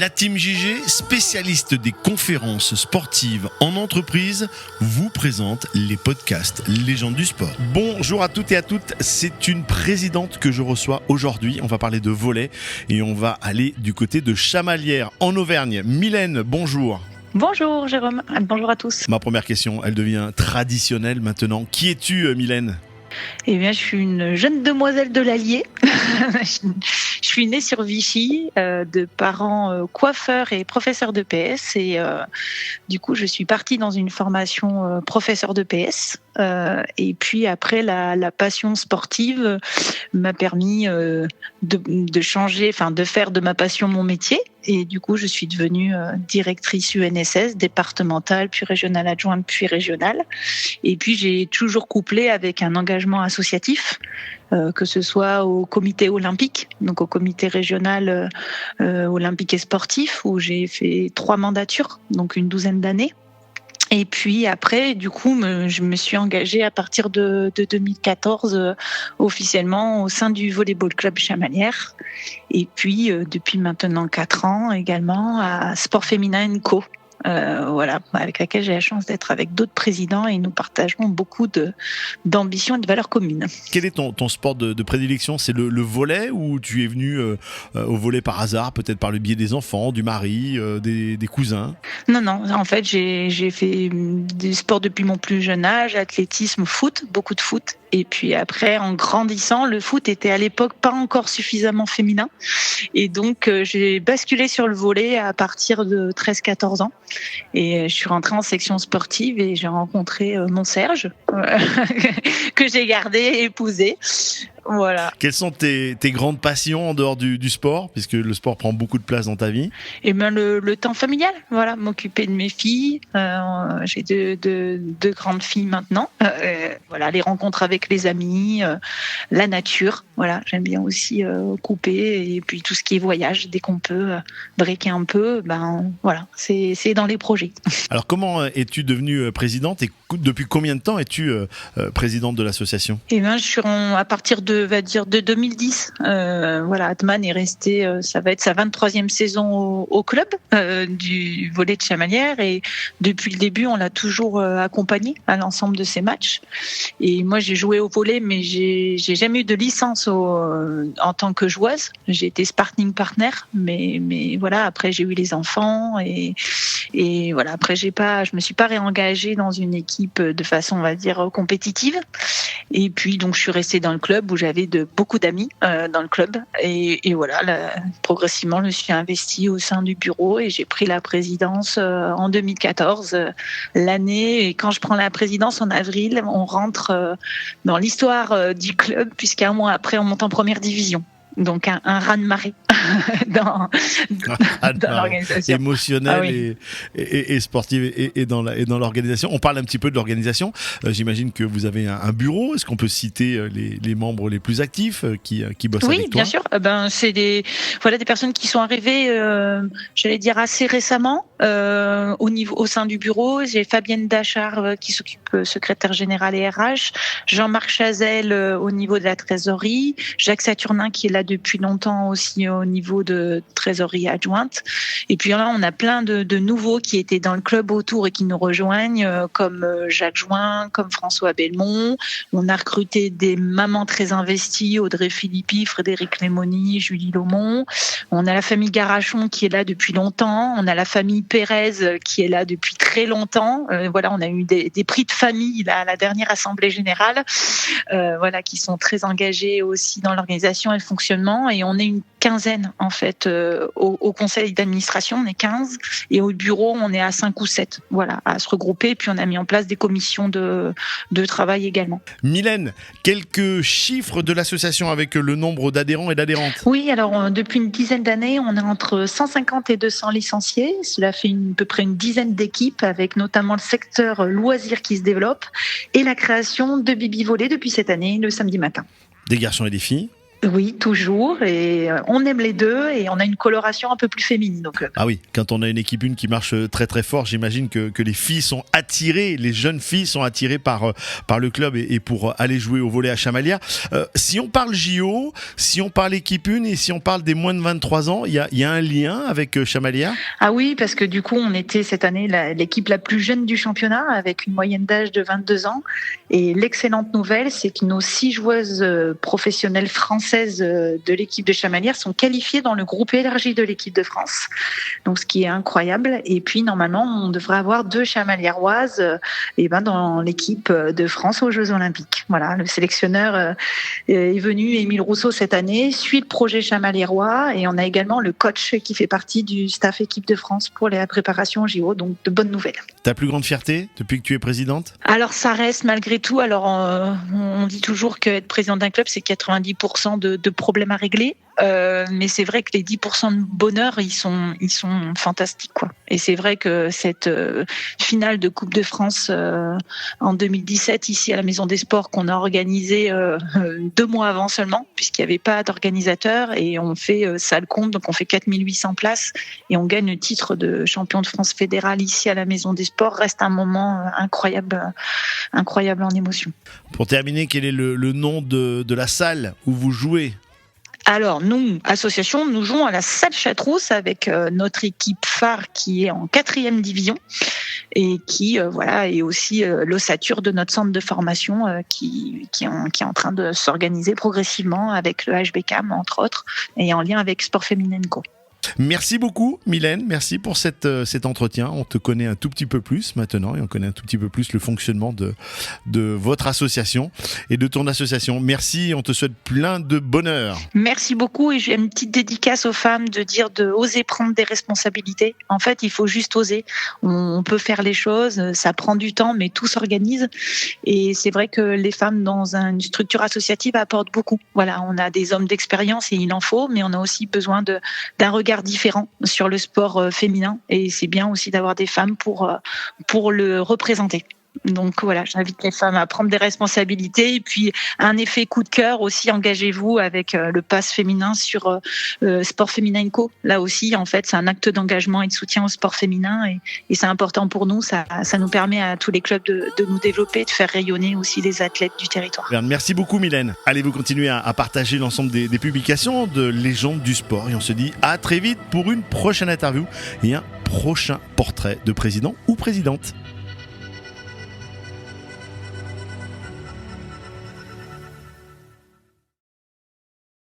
La Team JG, spécialiste des conférences sportives en entreprise, vous présente les podcasts Légendes du sport. Bonjour à toutes et à toutes, c'est une présidente que je reçois aujourd'hui. On va parler de volley et on va aller du côté de Chamalières en Auvergne. Mylène, bonjour. Bonjour Jérôme, bonjour à tous. Ma première question, elle devient traditionnelle maintenant. Qui es-tu, Mylène ? Eh bien, je suis une jeune demoiselle de l'Allier. Je suis née sur Vichy, de parents coiffeurs et professeurs de PS. Et du coup, je suis partie dans une formation professeur de PS. Et puis après, la passion sportive m'a permis de changer, de faire de ma passion mon métier. Et du coup, je suis devenue directrice UNSS, départementale, puis régionale adjointe, puis régionale. Et puis, j'ai toujours couplé avec un engagement associatif, que ce soit au comité olympique, donc au comité régional olympique et sportif, où j'ai fait 3 mandatures, donc une 12aine d'années. Et puis après, du coup, je me suis engagée à partir de 2014 officiellement au sein du Volleyball Club Chamalières. Et puis, depuis maintenant 4 ans également à Sport Féminin & Co. Avec laquelle j'ai la chance d'être avec d'autres présidents et nous partageons beaucoup d'ambitions et de valeurs communes. Quel est ton sport de prédilection ? C'est le volley ou tu es venu au volley par hasard, peut-être par le biais des enfants, du mari, des cousins ? Non, en fait j'ai fait des sports depuis mon plus jeune âge, athlétisme, foot, beaucoup de foot. Et puis après, en grandissant, le foot était à l'époque pas encore suffisamment féminin. Et donc, j'ai basculé sur le volley à partir de 13-14 ans. Et je suis rentrée en section sportive et j'ai rencontré mon Serge, que j'ai gardé et épousé. Voilà. Quelles sont tes grandes passions en dehors du sport, puisque le sport prend beaucoup de place dans ta vie ? Eh bien, le temps familial, m'occuper de mes filles. J'ai deux grandes filles maintenant. Les rencontres avec les amis, la nature. J'aime bien aussi couper et puis tout ce qui est voyage, dès qu'on peut breaker un peu. C'est dans les projets. Alors, comment es-tu devenue présidente et depuis combien de temps es-tu présidente de l'association ? Eh bien, je suis à partir de 2010. Atman est resté, ça va être sa 23e saison au club du volley de Chamalières et depuis le début, on l'a toujours accompagné à l'ensemble de ses matchs. Et moi, j'ai joué au volley, mais j'ai jamais eu de licence en tant que joueuse. J'ai été sparring partner, mais après j'ai eu les enfants et après je me suis pas réengagée dans une équipe de façon, on va dire, compétitive. Et puis donc je suis restée dans le club où j'avais beaucoup d'amis dans le club et progressivement je me suis investie au sein du bureau et j'ai pris la présidence en 2014 l'année, et quand je prends la présidence en avril, on rentre dans l'histoire du club puisqu'un mois après on monte en première division. Donc un raz-de-marée dans l'organisation. Émotionnel et sportif et dans l'organisation. On parle un petit peu de l'organisation. J'imagine que vous avez un bureau. Est-ce qu'on peut citer les membres les plus actifs qui bossent avec toi ? Oui, bien sûr. C'est des personnes qui sont arrivées, j'allais dire assez récemment au sein du bureau. J'ai Fabienne Dachard qui s'occupe secrétaire générale et RH, Jean-Marc Chazelle au niveau de la trésorerie, Jacques Saturnin qui est là depuis longtemps aussi au niveau de trésorerie adjointe. Et puis là, on a plein de nouveaux qui étaient dans le club autour et qui nous rejoignent, comme Jacques Join, comme François Belmont. On a recruté des mamans très investies, Audrey Philippi, Frédéric Lémoni, Julie Lomont. On a la famille Garachon qui est là depuis longtemps. On a la famille Pérez qui est là depuis très longtemps. On a eu des prix de famille là, à la dernière assemblée générale, qui sont très engagés aussi dans l'organisation et le fonctionnement. Et on est une quinzaine en fait au conseil d'administration, on est 15 et au bureau on est à 5 ou 7 à se regrouper, et puis on a mis en place des commissions de travail également. Mylène, quelques chiffres de l'association avec le nombre d'adhérents et d'adhérentes. Oui, alors depuis une dizaine d'années on est entre 150 et 200 licenciés, cela fait à peu près une dizaine d'équipes avec notamment le secteur loisirs qui se développe et la création de Bibi Volley depuis cette année le samedi matin. Des garçons et des filles ? Oui, toujours. Et on aime les deux et on a une coloration un peu plus féminine au club. Ah oui, quand on a une équipe 1 qui marche très très fort, j'imagine que les filles sont attirées, les jeunes filles sont attirées par le club et pour aller jouer au volley à Chamalières. Si on parle JO, si on parle équipe 1 et si on parle des moins de 23 ans, il y a un lien avec Chamalières ? Ah oui, parce que du coup, on était cette année l'équipe la plus jeune du championnat avec une moyenne d'âge de 22 ans. Et l'excellente nouvelle, c'est que nos 6 joueuses professionnelles françaises de l'équipe de Chamalières sont qualifiées dans le groupe élargi de l'équipe de France. Donc, ce qui est incroyable. Et puis, normalement, on devrait avoir 2 Chamaliéroises dans l'équipe de France aux Jeux Olympiques. Voilà, le sélectionneur est venu, Émile Rousseau, cette année, suit le projet Chamaliérois et on a également le coach qui fait partie du staff équipe de France pour la préparation au JO. Donc, de bonnes nouvelles. Ta plus grande fierté depuis que tu es présidente ? Alors, ça reste malgré tout. Alors, on dit toujours qu'être président d'un club, c'est 90% de problèmes à régler. Mais c'est vrai que les 10% de bonheur, ils sont fantastiques, quoi. Et c'est vrai que cette finale de Coupe de France en 2017 ici à la Maison des Sports qu'on a organisée 2 mois avant seulement, puisqu'il n'y avait pas d'organisateur, et on fait salle compte, donc on fait 4800 places et on gagne le titre de champion de France fédéral ici à la Maison des Sports, reste un moment incroyable en émotion. Pour terminer, quel est le nom de la salle où vous jouez ? Alors, nous, association, nous jouons à la Salle Chatrousse avec notre équipe phare qui est en 4e division et qui est aussi l'ossature de notre centre de formation qui est en train de s'organiser progressivement avec le HBCAM, entre autres, et en lien avec Sport Féminin Co. Merci beaucoup Mylène, merci pour cet entretien. On te connaît un tout petit peu plus maintenant et on connaît un tout petit peu plus le fonctionnement de votre association et de ton association. Merci, on te souhaite plein de bonheur. Merci beaucoup et j'ai une petite dédicace aux femmes de oser prendre des responsabilités. En fait, il faut juste oser. On peut faire les choses, ça prend du temps mais tout s'organise et c'est vrai que les femmes dans une structure associative apportent beaucoup. Voilà, on a des hommes d'expérience et il en faut, mais on a aussi besoin d'un regard différent sur le sport féminin et c'est bien aussi d'avoir des femmes pour le représenter. Donc voilà, j'invite les femmes à prendre des responsabilités et puis un effet coup de cœur aussi, engagez-vous avec le pass féminin sur Sport Féminin Co. Là aussi, en fait, c'est un acte d'engagement et de soutien au sport féminin et c'est important pour nous, ça nous permet à tous les clubs de nous développer, de faire rayonner aussi les athlètes du territoire. Merci beaucoup Mylène. Allez, vous continuez à partager l'ensemble des publications de légendes du sport et on se dit à très vite pour une prochaine interview et un prochain portrait de président ou présidente.